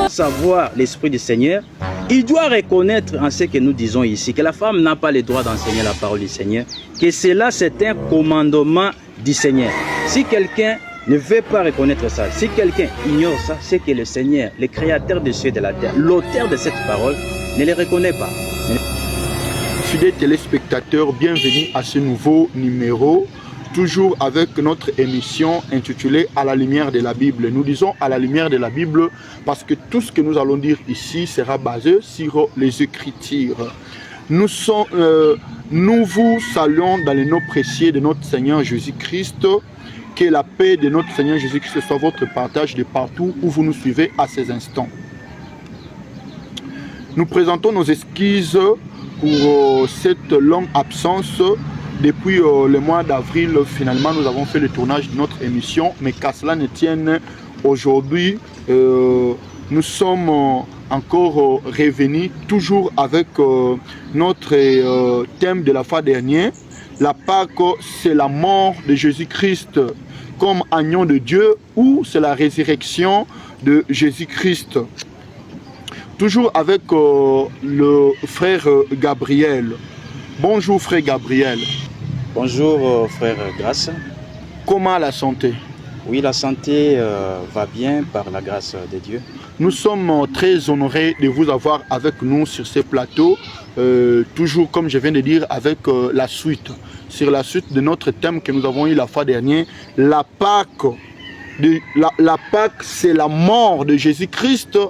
Savoir l'Esprit du Seigneur, il doit reconnaître en ce que nous disons ici, que la femme n'a pas le droit d'enseigner la parole du Seigneur, que cela c'est un commandement du Seigneur. Si quelqu'un ne veut pas reconnaître ça, si quelqu'un ignore ça, c'est que le Seigneur, le créateur des cieux et de la terre, l'auteur de cette parole, ne le reconnaît pas. Fidèles téléspectateurs, bienvenue à ce nouveau numéro, toujours avec notre émission intitulée « À la lumière de la Bible ». Nous disons « À la lumière de la Bible » parce que tout ce que nous allons dire ici sera basé sur les Écritures. Nous vous saluons dans le nom précieux de notre Seigneur Jésus-Christ. Que la paix de notre Seigneur Jésus-Christ soit votre partage de partout où vous nous suivez à ces instants. Nous présentons nos excuses pour cette longue absence. Depuis le mois d'avril, finalement, nous avons fait le tournage de notre émission. Mais qu'à cela ne tienne, aujourd'hui, nous sommes encore revenus, toujours avec notre thème de la fois dernière. La Pâque, c'est la mort de Jésus-Christ comme agneau de Dieu ou c'est la résurrection de Jésus-Christ. Toujours avec le frère Gabriel. Bonjour frère Gabriel. Bonjour frère Grâce. Comment la santé? Oui, la santé va bien par la grâce de Dieu. Nous sommes très honorés de vous avoir avec nous sur ce plateau. Toujours comme je viens de dire avec la suite. Sur la suite de notre thème que nous avons eu la fois dernière. La Pâque. La Pâque, c'est la mort de Jésus-Christ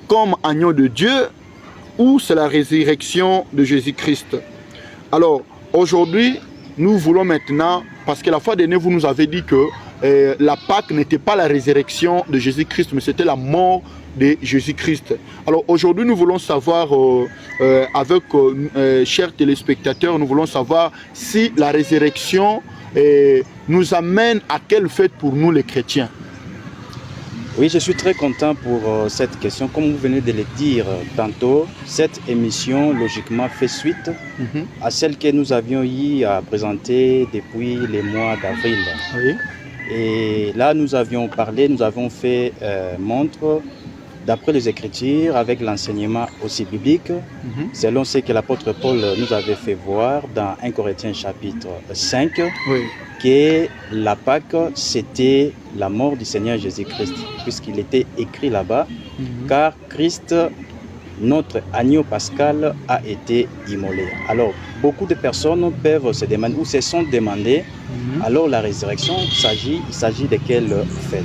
comme agneau de Dieu ou c'est la résurrection de Jésus-Christ. Alors, aujourd'hui, nous voulons maintenant, parce que la fois dernière, vous nous avez dit que la Pâque n'était pas la résurrection de Jésus-Christ, mais c'était la mort de Jésus-Christ. Alors, aujourd'hui, nous voulons savoir, avec chers téléspectateurs, nous voulons savoir si la résurrection nous amène à quelle fête pour nous les chrétiens. Oui, je suis très content pour cette question. Comme vous venez de le dire tantôt, cette émission, logiquement, fait suite à celle que nous avions eu à présenter depuis le mois d'avril. Oui. Et là, nous avions parlé, nous avons fait montre, d'après les Écritures, avec l'enseignement aussi biblique, selon ce que l'apôtre Paul nous avait fait voir dans 1 Corinthiens chapitre 5, Oui. que la Pâque, c'était la mort du Seigneur Jésus-Christ, puisqu'il était écrit là-bas, car Christ, notre agneau pascal, a été immolé. Alors, beaucoup de personnes peuvent se demander, ou se sont demandé, alors la résurrection, il s'agit de quelle fête?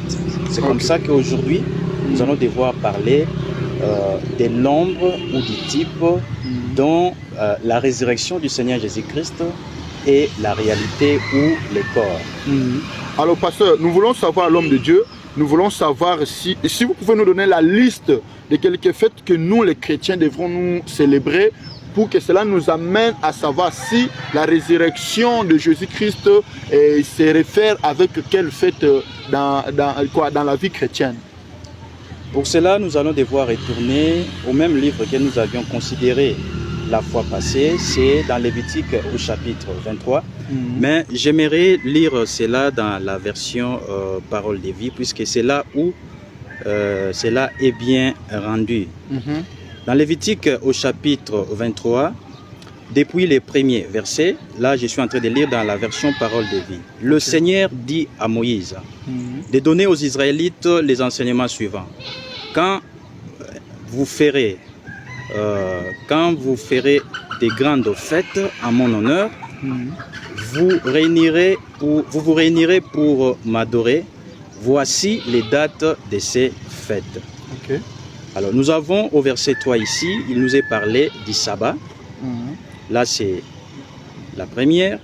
C'est comme ça qu'aujourd'hui, nous allons devoir parler de l'ombre ou du type dont la résurrection du Seigneur Jésus-Christ est la réalité ou le corps. Alors, pasteur, nous voulons savoir l'homme de Dieu, nous voulons savoir si vous pouvez nous donner la liste de quelques fêtes que nous, les chrétiens, devrons nous célébrer pour que cela nous amène à savoir si la résurrection de Jésus-Christ se réfère avec quelle fête dans la vie chrétienne. Pour cela, nous allons devoir retourner au même livre que nous avions considéré la fois passée, c'est dans Lévitique au chapitre 23. Mais j'aimerais lire cela dans la version Parole de vie, puisque c'est là où cela est bien rendu. Dans Lévitique au chapitre 23, depuis les premiers versets, là je suis en train de lire dans la version Parole de vie. Le Seigneur dit à Moïse de donner aux Israélites les enseignements suivants. Quand vous ferez des grandes fêtes en mon honneur, vous vous réunirez pour m'adorer. Voici les dates de ces fêtes. Alors nous avons au verset 3 ici, il nous est parlé du sabbat. Là c'est la première.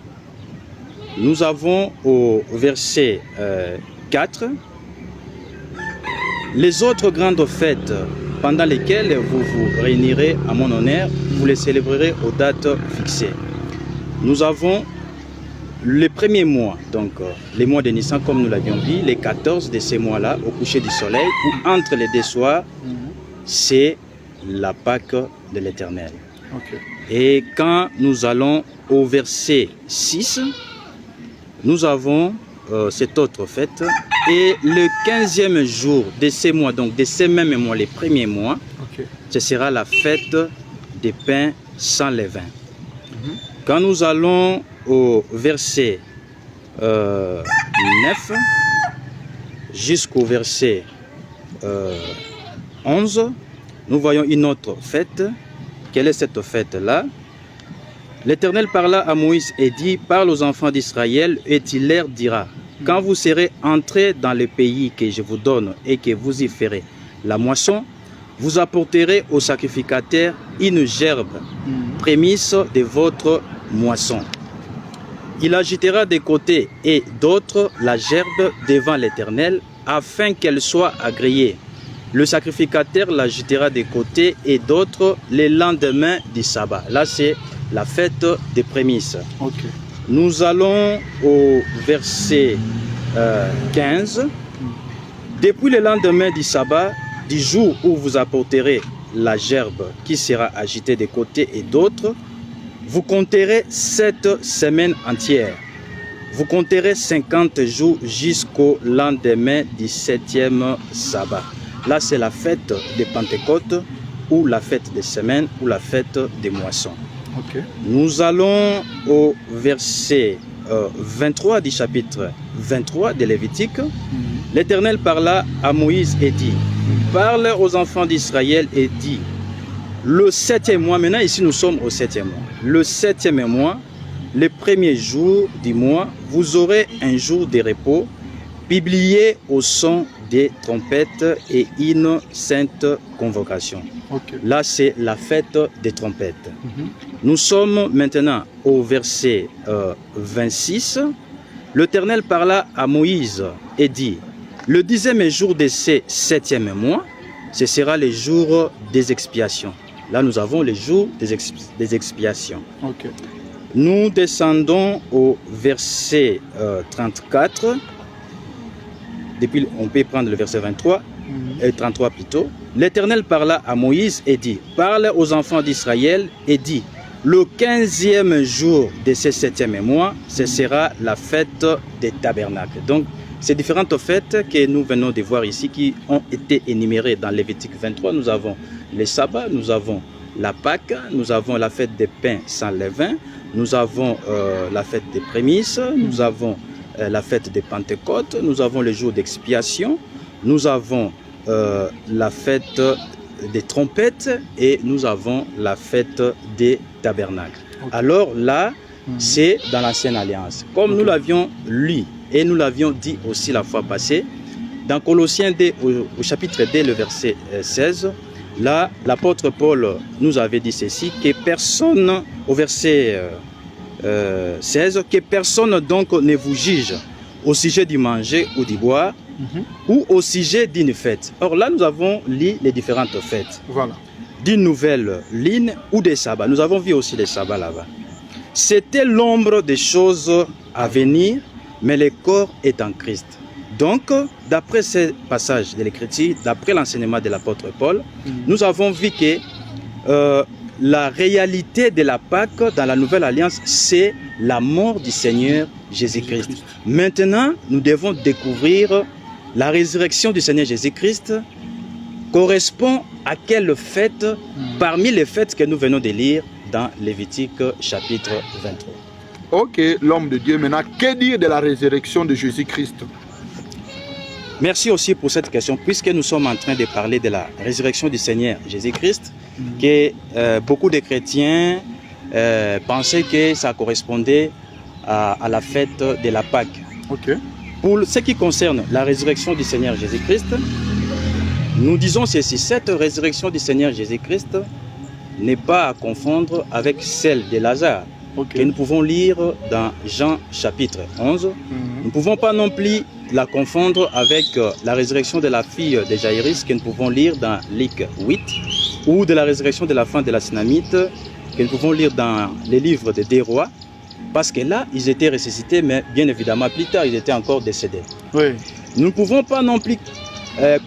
Nous avons au verset 4 les autres grandes fêtes pendant lesquelles vous vous réunirez à mon honneur, vous les célébrerez aux dates fixées. Nous avons les premiers mois, donc les mois de Nissan, comme nous l'avions vu, les 14 de ces mois-là, au coucher du soleil, ou entre les deux soirs, c'est la Pâque de l'Éternel. Ok. Et quand nous allons au verset 6, nous avons cette autre fête. Et le 15e jour de ces mois, donc de ces mêmes mois, les premiers mois, ce sera la fête des pains sans levain. Quand nous allons au verset 9 jusqu'au verset 11, nous voyons une autre fête. Quelle est cette fête-là? L'Éternel parla à Moïse et dit, parle aux enfants d'Israël et il leur dira, quand vous serez entrés dans le pays que je vous donne et que vous y ferez la moisson, vous apporterez au sacrificateur une gerbe, prémisse de votre moisson. Il agitera des côtés et d'autres la gerbe devant l'Éternel, afin qu'elle soit agréée. Le sacrificateur l'agitera des côtés et d'autres le lendemain du sabbat. Là, c'est la fête des prémices. Okay. Nous allons au verset 15. Depuis le lendemain du sabbat, du jour où vous apporterez la gerbe qui sera agitée des côtés et d'autres, vous compterez 7 semaines entières. Vous compterez 50 jours jusqu'au lendemain du 7e sabbat. Là, c'est la fête de Pentecôte, ou la fête des semaines, ou la fête des moissons. Okay. Nous allons au verset 23 du chapitre 23 de Lévitique. L'Éternel parla à Moïse et dit, parle aux enfants d'Israël et dit, le 7e mois, maintenant ici nous sommes au 7e mois, le 7e mois, le premier jour du mois, vous aurez un jour de repos, publié au son des trompettes et une sainte convocation. Okay. Là, c'est la fête des trompettes. Nous sommes maintenant au verset 26. L'Éternel parla à Moïse et dit, le 10e jour de ce 7e mois, ce sera le jour des expiations. Là, nous avons les jours des expiations. Okay. Nous descendons au verset 34. Depuis, on peut prendre le verset 23, et 33 plutôt. L'Éternel parla à Moïse et dit, parle aux enfants d'Israël et dit, le 15e jour de ce 7e mois, ce sera la fête des tabernacles. Donc, ces différentes fêtes que nous venons de voir ici, qui ont été énumérées dans Lévitique 23, nous avons les sabbats, nous avons la Pâque, nous avons la fête des pains sans levain, nous avons la fête des prémices, nous avons la fête des Pentecôtes, nous avons le jour d'expiation, nous avons la fête des trompettes et nous avons la fête des tabernacles. Okay. Alors là, c'est dans l'Ancienne Alliance. Comme nous l'avions lu et nous l'avions dit aussi la fois passée, dans Colossiens 2, au chapitre 2, le verset 16, là, l'apôtre Paul nous avait dit ceci, que personne, au verset 16, que personne donc ne vous juge au sujet du manger ou du boire ou au sujet d'une fête. Or là, nous avons lu les différentes fêtes. Voilà. D'une nouvelle ligne ou des sabbats. Nous avons vu aussi les sabbats là-bas. C'était l'ombre des choses à venir, mais le corps est en Christ. Donc, d'après ce passage de l'Écriture, d'après l'enseignement de l'apôtre Paul, nous avons vu que la réalité de la Pâque dans la Nouvelle Alliance, c'est la mort du Seigneur Jésus-Christ. Maintenant, nous devons découvrir la résurrection du Seigneur Jésus-Christ correspond à quelle fête parmi les fêtes que nous venons de lire dans Lévitique chapitre 23. Ok, l'homme de Dieu. Maintenant, que dire de la résurrection de Jésus-Christ? Merci aussi pour cette question, puisque nous sommes en train de parler de la résurrection du Seigneur Jésus-Christ, que beaucoup de chrétiens pensaient que ça correspondait à la fête de la Pâque. Okay. Pour ce qui concerne la résurrection du Seigneur Jésus-Christ, nous disons ceci, cette résurrection du Seigneur Jésus-Christ n'est pas à confondre avec celle de Lazare, que nous pouvons lire dans Jean chapitre 11. Nous ne pouvons pas non plus la confondre avec la résurrection de la fille de Jaïrus que nous pouvons lire dans Luc 8, ou de la résurrection de la femme de la Sunamite que nous pouvons lire dans les livres des Deux Rois. Parce que là, ils étaient ressuscités, mais bien évidemment, plus tard, ils étaient encore décédés. Oui. Nous ne pouvons pas non plus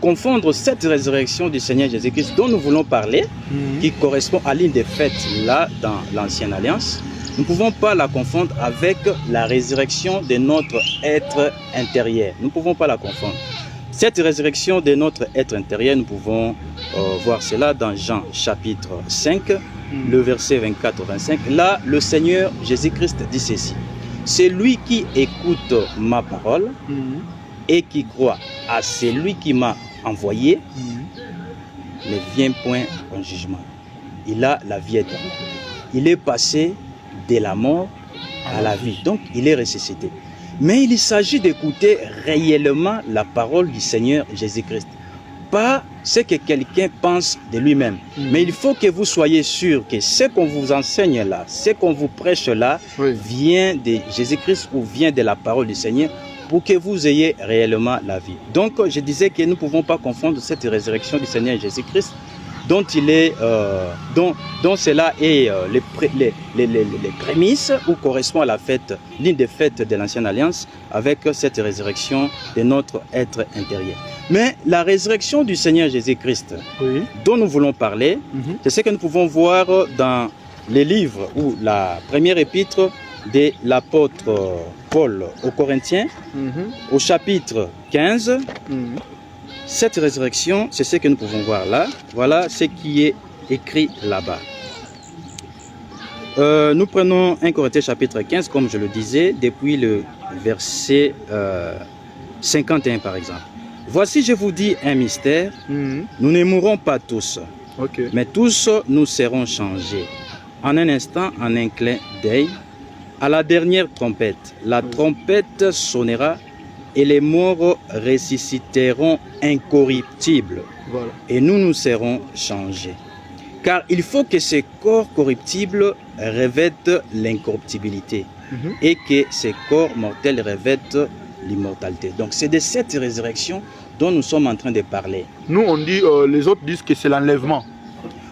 confondre cette résurrection du Seigneur Jésus-Christ dont nous voulons parler, qui correspond à l'une des fêtes là dans l'Ancienne Alliance. Nous ne pouvons pas la confondre avec la résurrection de notre être intérieur. Nous ne pouvons pas la confondre. Cette résurrection de notre être intérieur, nous pouvons voir cela dans Jean chapitre 5, le verset 24-25. Là, le Seigneur Jésus-Christ dit ceci. C'est lui qui écoute ma parole et qui croit à celui qui m'a envoyé, ne vient point en jugement. Il a la vie éternelle. Il est passé de la mort à la vie. Donc, il est ressuscité. Mais il s'agit d'écouter réellement la parole du Seigneur Jésus-Christ. Pas ce que quelqu'un pense de lui-même. Mais il faut que vous soyez sûr que ce qu'on vous enseigne là, ce qu'on vous prêche là, vient de Jésus-Christ ou vient de la parole du Seigneur pour que vous ayez réellement la vie. Donc, je disais que nous ne pouvons pas confondre cette résurrection du Seigneur Jésus-Christ dont cela est les prémices ou correspond à la fête, l'une des fêtes de l'Ancienne Alliance, avec cette résurrection de notre être intérieur. Mais la résurrection du Seigneur Jésus-Christ, dont nous voulons parler, c'est ce que nous pouvons voir dans les livres ou la première épître de l'apôtre Paul aux Corinthiens, au chapitre 15. Cette résurrection, c'est ce que nous pouvons voir là. Voilà ce qui est écrit là-bas. Nous prenons 1 Corinthiens chapitre 15, comme je le disais, depuis le verset 51 par exemple. Voici, je vous dis un mystère, nous ne mourrons pas tous, mais tous nous serons changés. En un instant, en un clin d'œil, à la dernière trompette. La trompette sonnera et les morts ressusciteront incorruptibles. Et nous serons changés. Car il faut que ces corps corruptibles revêtent l'incorruptibilité et que ces corps mortels revêtent l'immortalité. Donc c'est de cette résurrection dont nous sommes en train de parler. Nous on dit, les autres disent que c'est l'enlèvement.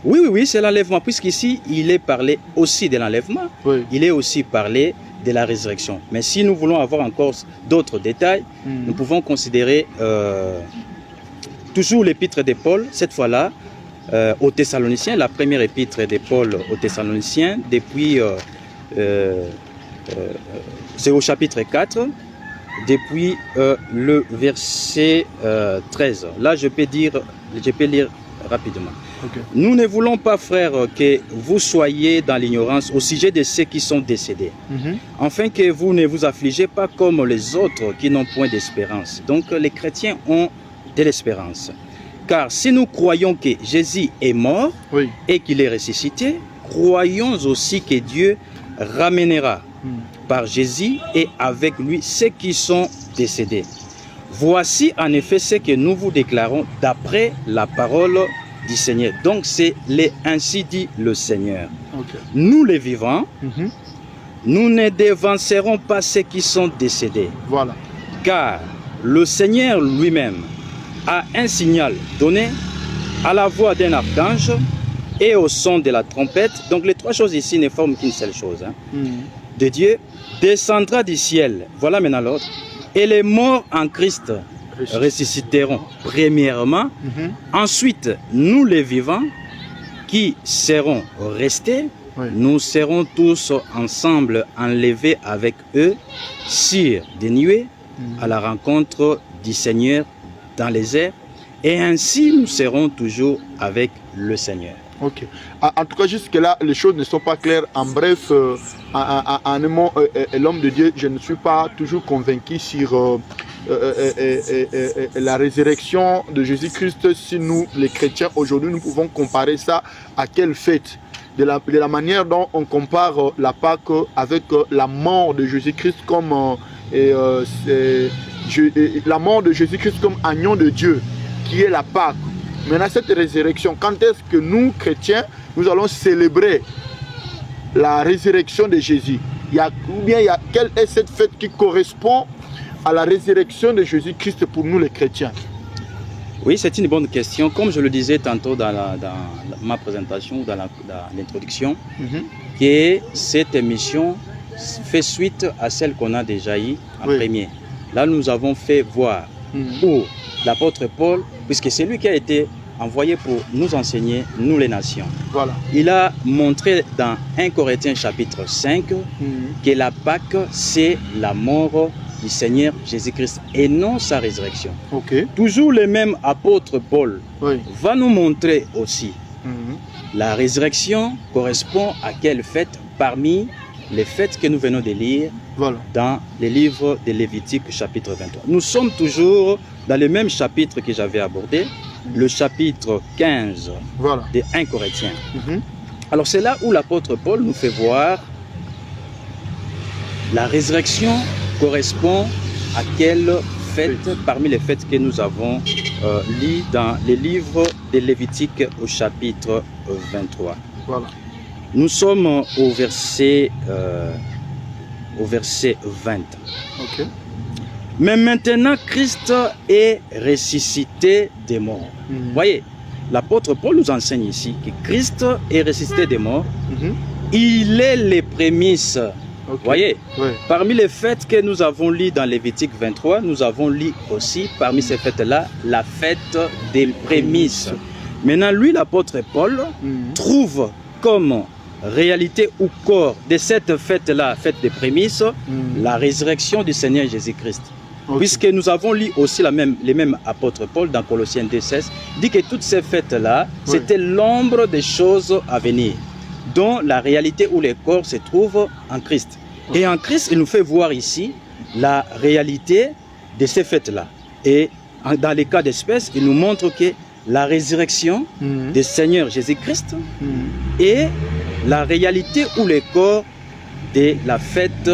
Oui, c'est l'enlèvement, puisqu'ici il est parlé aussi de l'enlèvement, il est aussi parlé de la résurrection. Mais si nous voulons avoir encore d'autres détails, nous pouvons considérer toujours l'épître de Paul, cette fois-là, aux Thessaloniciens, la première épître de Paul aux Thessaloniciens, depuis, c'est au chapitre 4, depuis le verset 13. Là, je peux lire rapidement. Nous ne voulons pas, frères, que vous soyez dans l'ignorance au sujet de ceux qui sont décédés, afin que vous ne vous affligez pas comme les autres qui n'ont point d'espérance. Donc les chrétiens ont de l'espérance. Car si nous croyons que Jésus est mort et qu'il est ressuscité, croyons aussi que Dieu ramènera par Jésus et avec lui ceux qui sont décédés. Voici en effet ce que nous vous déclarons d'après la parole du Seigneur. Donc c'est ainsi dit le Seigneur. Nous les vivants, nous ne devancerons pas ceux qui sont décédés. Car le Seigneur lui-même a un signal donné à la voix d'un archange et au son de la trompette. Donc les trois choses ici ne forment qu'une seule chose. De Dieu descendra du ciel. Voilà maintenant l'autre. Et les morts en Christ ressusciteront premièrement. Ensuite, nous les vivants qui serons restés, nous serons tous ensemble enlevés avec eux sur des nuées à la rencontre du Seigneur dans les airs. Et ainsi, nous serons toujours avec le Seigneur. En tout cas, jusque-là, les choses ne sont pas claires. En bref, en aimant l'homme de Dieu, je ne suis pas toujours convaincu sur la résurrection de Jésus-Christ. Si nous, les chrétiens, aujourd'hui, nous pouvons comparer ça à quelle fête? De la manière dont on compare la Pâque avec la mort de Jésus-Christ comme la mort de Jésus-Christ comme agneau de Dieu, qui est la Pâque. Maintenant, cette résurrection, quand est-ce que nous, chrétiens, nous allons célébrer la résurrection de Jésus? Quelle est cette fête qui correspond à la résurrection de Jésus-Christ pour nous, les chrétiens? Oui, c'est une bonne question. Comme je le disais tantôt dans ma présentation, dans l'introduction, que cette émission fait suite à celle qu'on a déjà eue en premier. Là, nous avons fait voir où l'apôtre Paul, puisque c'est lui qui a été envoyé pour nous enseigner, nous les nations. Voilà. Il a montré dans 1 Corinthiens chapitre 5 que la Pâque, c'est la mort du Seigneur Jésus-Christ et non sa résurrection. Toujours le même apôtre Paul va nous montrer aussi la résurrection correspond à quelle fête parmi les fêtes que nous venons de lire dans les livres de Lévitique chapitre 23. Nous sommes toujours dans le même chapitre que j'avais abordé, le chapitre 15 de 1 Corinthiens. Alors c'est là où l'apôtre Paul nous fait voir la résurrection correspond à quelle fête parmi les fêtes que nous avons lues dans les livres de Lévitique au chapitre 23. Nous sommes au verset 20. Mais maintenant, Christ est ressuscité des morts. Voyez, l'apôtre Paul nous enseigne ici que Christ est ressuscité des morts. Il est les prémices. Voyez, parmi les fêtes que nous avons lues dans Lévitique 23, nous avons lu aussi parmi ces fêtes-là la fête des prémices. Maintenant, lui, l'apôtre Paul, trouve comme réalité ou corps de cette fête-là, fête des prémices, la résurrection du Seigneur Jésus-Christ. Puisque nous avons lu aussi les mêmes apôtres Paul dans Colossiens 2,16, dit que toutes ces fêtes-là, c'était l'ombre des choses à venir, dont la réalité ou les corps se trouvent en Christ. Et en Christ, il nous fait voir ici la réalité de ces fêtes-là. Et dans les cas d'espèce, il nous montre que la résurrection du Seigneur Jésus-Christ est la réalité ou les corps de la fête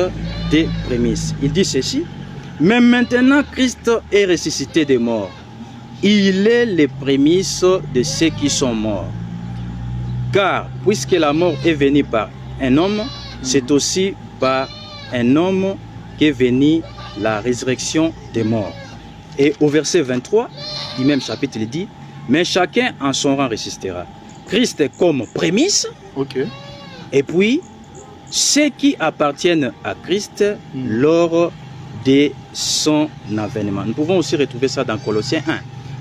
des prémices. Il dit ceci: mais maintenant Christ est ressuscité des morts. Il est les prémices de ceux qui sont morts. Car puisque la mort est venue par un homme, c'est aussi par un homme qu'est venue la résurrection des morts. Et au verset 23 du même chapitre, il dit: mais chacun en son rang ressuscitera. Christ est comme prémisse. Et puis, ceux qui appartiennent à Christ lors de son avènement. Nous pouvons aussi retrouver ça dans Colossiens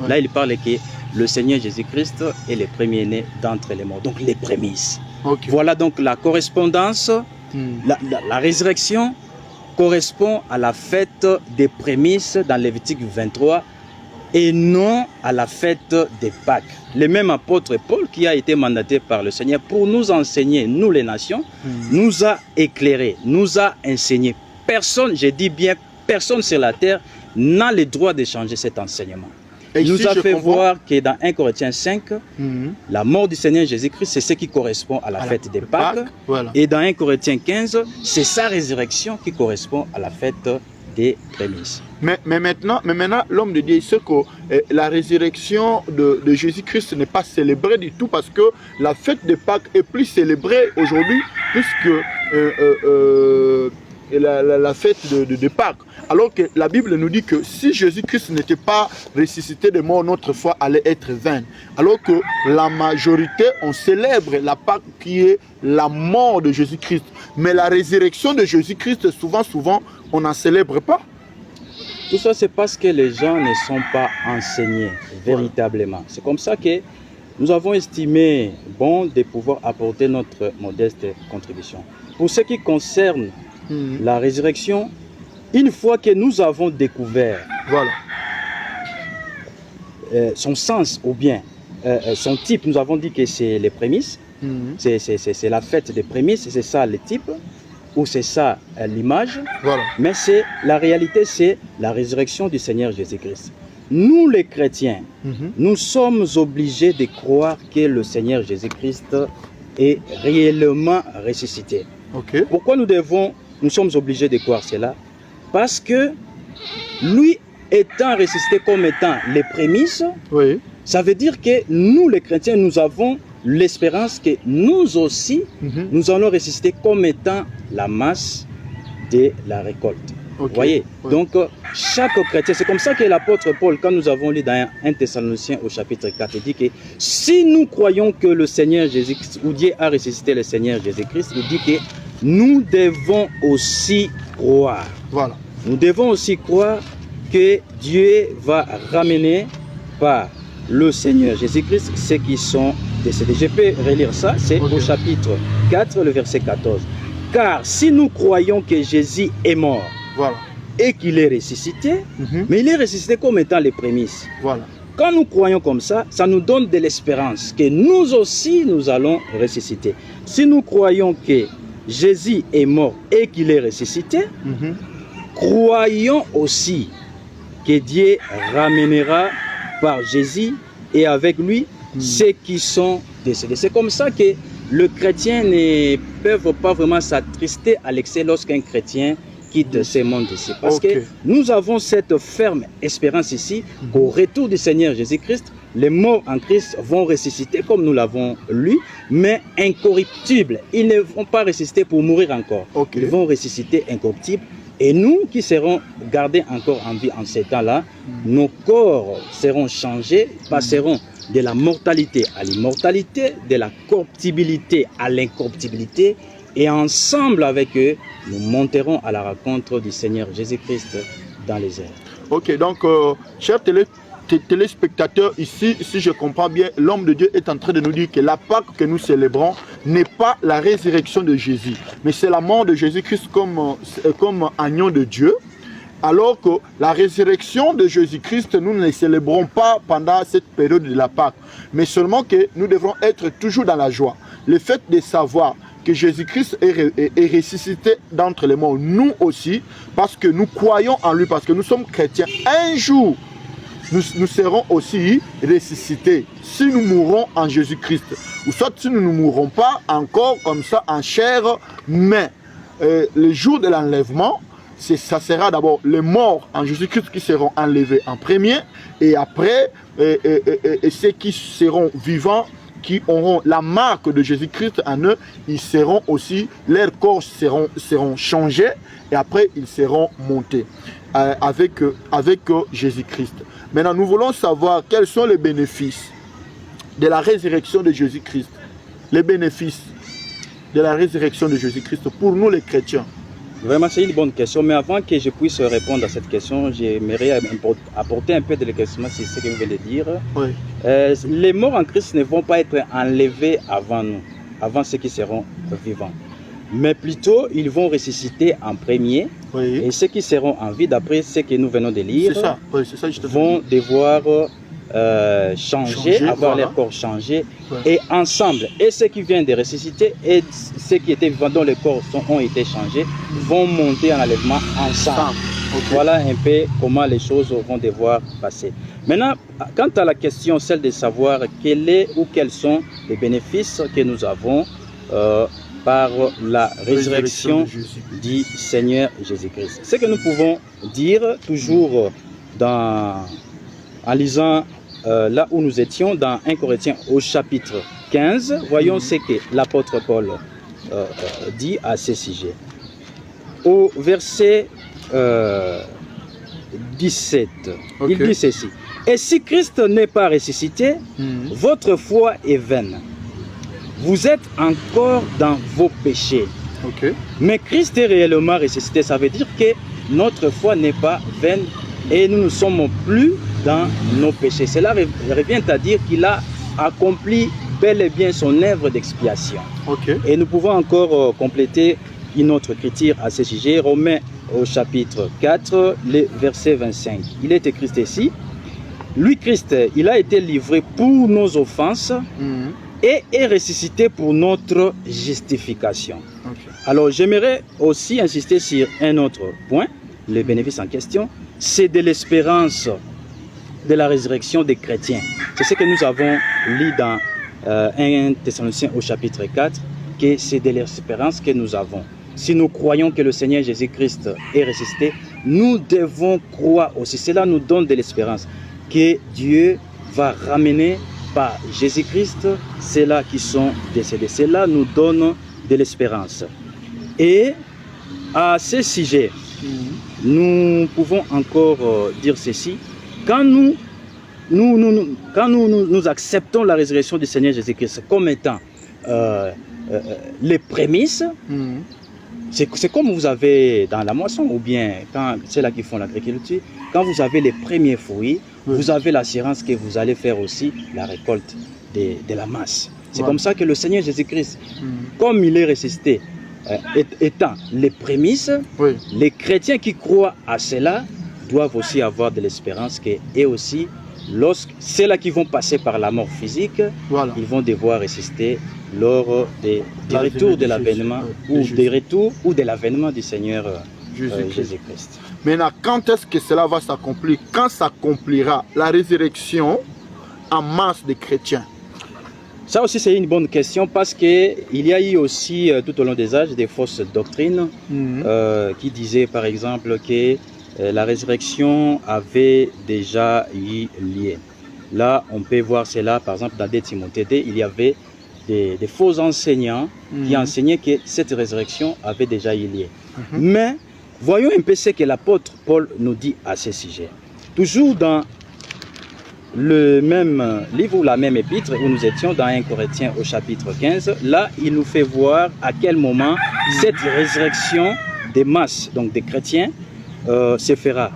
1. Là, il parle que le Seigneur Jésus-Christ est le premier-né d'entre les morts. Donc, les prémices. Voilà donc la correspondance. La résurrection correspond à la fête des prémices dans Lévitique 23 et non à la fête des Pâques. Le même apôtre Paul, qui a été mandaté par le Seigneur pour nous enseigner, nous les nations, nous a éclairé, nous a enseigné. Personne, je dis bien personne sur la terre, n'a le droit de changer cet enseignement. Il nous a fait voir que dans 1 Corinthiens 5, la mort du Seigneur Jésus-Christ, c'est ce qui correspond à la fête des Pâques. Et dans 1 Corinthiens 15, c'est sa résurrection qui correspond à la fête des prémices. Mais maintenant l'homme de Dieu sait que la résurrection de Jésus-Christ n'est pas célébrée du tout, parce que la fête de Pâques est plus célébrée aujourd'hui puisque la fête de Pâques. Alors que la Bible nous dit que si Jésus-Christ n'était pas ressuscité de mort, notre foi allait être vaine. Alors que la majorité, on célèbre la Pâque qui est la mort de Jésus-Christ. Mais la résurrection de Jésus-Christ, souvent, on n'en célèbre pas. Tout ça, c'est parce que les gens ne sont pas enseignés véritablement. C'est comme ça que nous avons estimé bon de pouvoir apporter notre modeste contribution. Pour ce qui concerne la résurrection, une fois que nous avons découvert son sens ou bien son type, nous avons dit que c'est les prémices, c'est la fête des prémices, c'est ça le type, ou c'est ça l'image, mais c'est la réalité, c'est la résurrection du Seigneur Jésus-Christ. Nous les chrétiens, nous sommes obligés de croire que le Seigneur Jésus-Christ est réellement ressuscité. Pourquoi nous sommes obligés de croire cela? Parce que lui étant ressuscité comme étant les prémices, ça veut dire que nous les chrétiens, nous avons l'espérance que nous aussi, nous allons ressusciter comme étant la masse de la récolte. Vous voyez? Donc, chaque chrétien, c'est comme ça que l'apôtre Paul, quand nous avons lu dans 1 Thessaloniciens au chapitre 4, il dit que si nous croyons que le Seigneur Jésus-Christ, ou Dieu a ressuscité le Seigneur Jésus-Christ, il dit que nous devons aussi croire. Voilà. Nous devons aussi croire que Dieu va ramener par le Seigneur Jésus-Christ ceux qui sont décédés. Je peux relire ça, c'est au chapitre 4, le verset 14. Car si nous croyons que Jésus est mort, voilà, et qu'il est ressuscité, mais il est ressuscité comme étant les prémices. Voilà. Quand nous croyons comme ça, ça nous donne de l'espérance que nous aussi, nous allons ressusciter. Si nous croyons que Jésus est mort et qu'il est ressuscité, croyons aussi que Dieu ramènera par Jésus et avec lui ceux qui sont décédés. C'est comme ça que le chrétien ne peut pas vraiment s'attrister à l'excès lorsqu'un chrétien quitte ce monde ici. Parce que nous avons cette ferme espérance ici qu'au retour du Seigneur Jésus-Christ, les morts en Christ vont ressusciter comme nous l'avons lu, mais incorruptibles. Ils ne vont pas ressusciter pour mourir encore. Ils vont ressusciter incorruptibles. Et nous qui serons gardés encore en vie en ces temps-là, nos corps seront changés, passeront de la mortalité à l'immortalité, de la corruptibilité à l'incorruptibilité, et ensemble avec eux, nous monterons à la rencontre du Seigneur Jésus-Christ dans les airs. Ok, donc, chers téléspectateurs, ici, si je comprends bien, l'homme de Dieu est en train de nous dire que la Pâque que nous célébrons n'est pas la résurrection de Jésus, mais c'est la mort de Jésus-Christ comme agneau de Dieu. Alors que la résurrection de Jésus-Christ, nous ne la célébrons pas pendant cette période de la Pâque, mais seulement que nous devrons être toujours dans la joie. Le fait de savoir que Jésus-Christ est ressuscité d'entre les morts, nous aussi, parce que nous croyons en lui, parce que nous sommes chrétiens, un jour, nous serons aussi ressuscités si nous mourrons en Jésus-Christ. Ou soit si nous ne mourrons pas encore comme ça en chair, mais le jour de l'enlèvement, ça sera d'abord les morts en Jésus-Christ qui seront enlevés en premier, et après, ceux qui seront vivants, qui auront la marque de Jésus-Christ en eux, ils seront aussi, leurs corps seront changés, et après ils seront montés avec Jésus-Christ. Maintenant, nous voulons savoir quels sont les bénéfices de la résurrection de Jésus-Christ. Les bénéfices de la résurrection de Jésus-Christ pour nous les chrétiens. Vraiment, c'est une bonne question, mais avant que je puisse répondre à cette question, j'aimerais apporter un peu de l'éclaircissement sur ce que vous venez de dire. Oui. Les morts en Christ ne vont pas être enlevés avant nous, avant ceux qui seront vivants. Mais plutôt, ils vont ressusciter en premier, oui. Et ceux qui seront en vie, d'après ce que nous venons de lire, ça. Oui, ça, vont devoir changer, avoir leur corps changé, et ensemble, et ceux qui viennent de ressusciter et ceux qui étaient vivants dont les corps ont été changés vont monter en enlèvement ensemble. Voilà un peu comment les choses vont devoir passer. Maintenant, quant à la question, celle de savoir quel est ou quels sont les bénéfices que nous avons par la résurrection du Seigneur Jésus-Christ. Ce que nous pouvons dire toujours en lisant là où nous étions, dans 1 Corinthiens au chapitre 15, voyons ce que l'apôtre Paul dit à ce sujet. Au verset 17, il dit ceci. Et si Christ n'est pas ressuscité, votre foi est vaine. Vous êtes encore dans vos péchés. Mais Christ est réellement ressuscité. Ça veut dire que notre foi n'est pas vaine et nous ne sommes plus dans nos péchés. Cela revient à dire qu'il a accompli bel et bien son œuvre d'expiation. Et nous pouvons encore compléter une autre écriture à ce sujet. Romains au chapitre 4, le verset 25. Il est écrit ici, lui Christ, il a été livré pour nos offenses et est ressuscité pour notre justification. Alors j'aimerais aussi insister sur un autre point, le bénéfice en question, c'est de l'espérance de la résurrection des chrétiens. C'est ce que nous avons lu dans 1 Thessaloniciens au chapitre 4, que c'est de l'espérance que nous avons. Si nous croyons que le Seigneur Jésus-Christ est ressuscité, nous devons croire aussi. Cela nous donne de l'espérance que Dieu va ramener par Jésus-Christ ceux-là qui sont décédés. Cela nous donne de l'espérance. Et à ce sujet, nous pouvons encore dire ceci. Quand nous acceptons la résurrection du Seigneur Jésus-Christ comme étant les prémices, C'est comme vous avez dans la moisson, ou bien quand c'est là qui font l'agriculture, quand vous avez les premiers fruits, vous avez l'assurance que vous allez faire aussi la récolte de la masse. C'est comme ça que le Seigneur Jésus-Christ, comme il est ressuscité, étant les prémices, les chrétiens qui croient à cela doivent aussi avoir de l'espérance et aussi, lorsque c'est là qui vont passer par la mort physique, ils vont devoir résister lors du retour de l'avènement ou de l'avènement du Seigneur Jésus-Christ. Maintenant, quand est-ce que cela va s'accomplir? Quand s'accomplira la résurrection en masse des chrétiens? Ça aussi, c'est une bonne question parce qu'il y a eu aussi, tout au long des âges, des fausses doctrines qui disaient, par exemple, que la résurrection avait déjà eu lieu. Là, on peut voir cela, par exemple, dans 2 Timothée 2, il y avait des faux enseignants qui enseignaient que cette résurrection avait déjà eu lieu. Mais, voyons un peu ce que l'apôtre Paul nous dit à ce sujet. Toujours dans le même livre ou la même épître où nous étions dans 1 Corinthiens au chapitre 15, là, il nous fait voir à quel moment cette résurrection des masses, donc des chrétiens, se fera.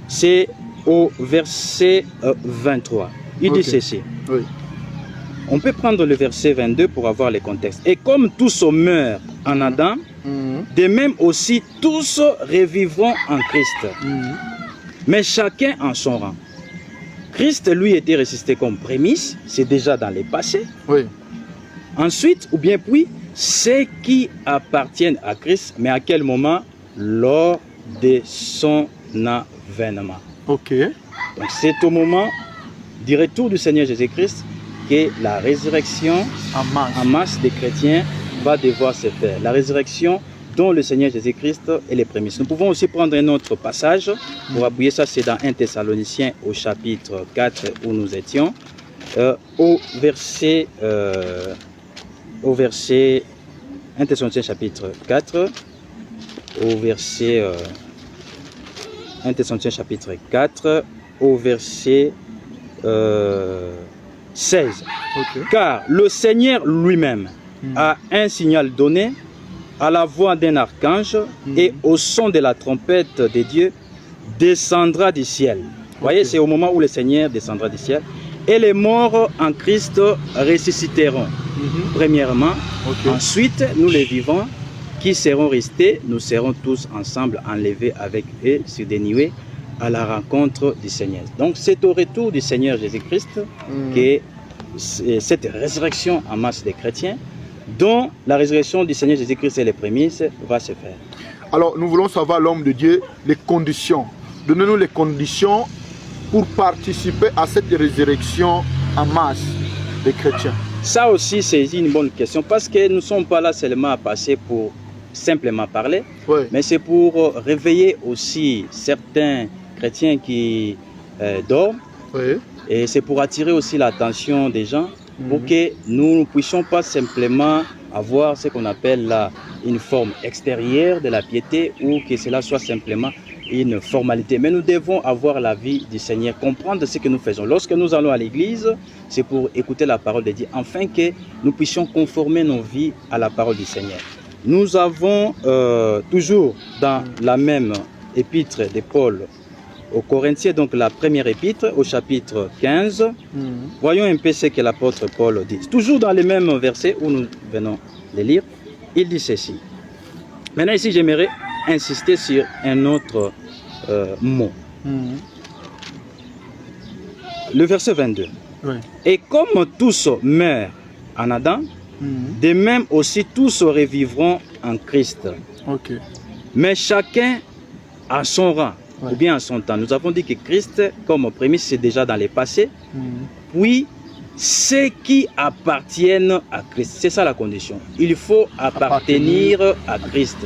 C'est au verset 23. Il dit ceci. On peut prendre le verset 22 pour avoir le contexte. Et comme tous meurent en Adam, de même aussi tous revivront en Christ. Mais chacun en son rang. Christ, lui, était ressuscité comme prémisse, c'est déjà dans les passés. Ensuite, ou bien puis, ceux qui appartiennent à Christ, mais à quel moment? Lors de son avènement. Donc c'est au moment du retour du Seigneur Jésus-Christ que la résurrection en masse des chrétiens va devoir se faire. La résurrection dont le Seigneur Jésus-Christ est les prémices. Nous pouvons aussi prendre un autre passage pour appuyer ça, c'est dans 1 Thessaloniciens au chapitre 4 où nous étions, au verset 1 Thessaloniciens chapitre 4, au verset 1 Thessaloniciens chapitre 4, au verset 16. Car le Seigneur lui-même a un signal donné à la voix d'un archange et au son de la trompette de Dieu descendra du ciel. Vous voyez, c'est au moment où le Seigneur descendra du ciel. Et les morts en Christ ressusciteront. Premièrement, ensuite, nous les vivants qui seront restés, nous serons tous ensemble enlevés avec eux sur des nuées à la rencontre du Seigneur. Donc c'est au retour du Seigneur Jésus-Christ que cette résurrection en masse des chrétiens, dont la résurrection du Seigneur Jésus-Christ et les prémices, va se faire. Alors nous voulons savoir, l'homme de Dieu, les conditions. Donnez-nous les conditions pour participer à cette résurrection en masse des chrétiens. Ça aussi, c'est une bonne question parce que nous ne sommes pas là seulement à passer pour simplement parler, mais c'est pour réveiller aussi certains chrétiens qui dorment, et c'est pour attirer aussi l'attention des gens pour que nous ne puissions pas simplement avoir ce qu'on appelle là une forme extérieure de la piété ou que cela soit simplement une formalité. Mais nous devons avoir la vie du Seigneur, comprendre ce que nous faisons. Lorsque nous allons à l'église, c'est pour écouter la parole de Dieu, afin que nous puissions conformer nos vies à la parole du Seigneur. Nous avons toujours dans la même épître de Paul aux Corinthiens, donc la première épître au chapitre 15, voyons un peu ce que l'apôtre Paul dit. Toujours dans les mêmes versets où nous venons de lire, il dit ceci. Maintenant ici, j'aimerais insister sur un autre mot. Le verset 22. Et comme tous meurent en Adam, de même aussi tous revivront en Christ. Mais chacun à son rang, ou bien à son temps. Nous avons dit que Christ, comme prémisse, c'est déjà dans les passés. Puis, ceux qui appartiennent à Christ. C'est ça la condition. Il faut appartenir à Christ.